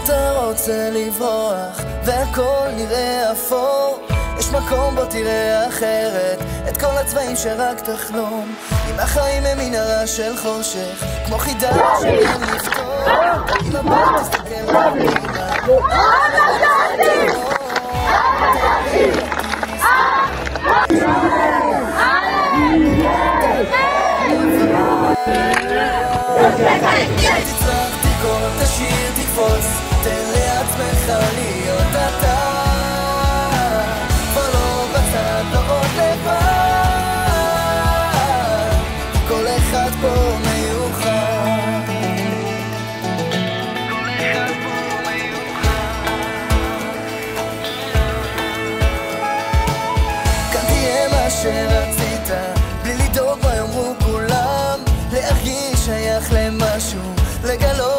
אתה רוצה לברוח והכל נראה אפור, יש מקום בו תראה אחרת את כל הצבעים שרק תחלום. אם החיים הם מנהרה של חושך כמו חידה שאין לפתור, אם הבא תסתכל במימה תצרח, תקור, תשאיר, תקפוץ, תן לעצמך להיות אתה, כבר לא בצד, לא עוד לבד, כל אחד פה מיוחד, כל אחד פה מיוחד. כאן תהיה מה שרצית, בלי לדאוג מה יאמרו כולם, להרגיש שייך למשהו, לגלות